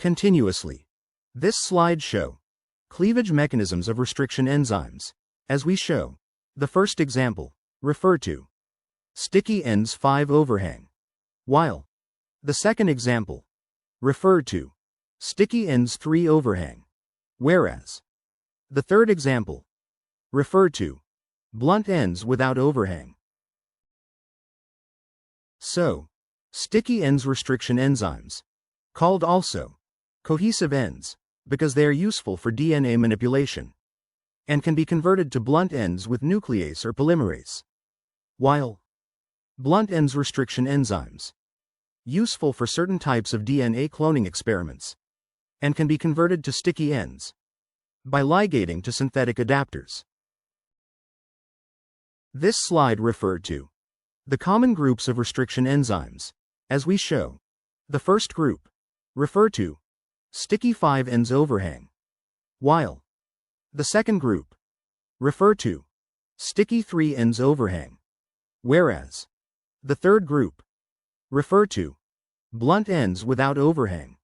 continuously. This slide shows cleavage mechanisms of restriction enzymes. As we show, the first example, referred to sticky ends 5 overhang, while the second example, referred to sticky ends 3 overhang, whereas the third example, referred to blunt ends without overhang. So, sticky ends restriction enzymes, called also cohesive ends, because they are useful for DNA manipulation, and can be converted to blunt ends with nuclease or polymerase, while blunt ends restriction enzymes, useful for certain types of DNA cloning experiments, and can be converted to sticky ends by ligating to synthetic adaptors. This slide referred to the common groups of restriction enzymes. As we show, the first group, referred to sticky 5 ends overhang, while the second group, referred to sticky 3 ends overhang, whereas the third group, referred to blunt ends without overhang.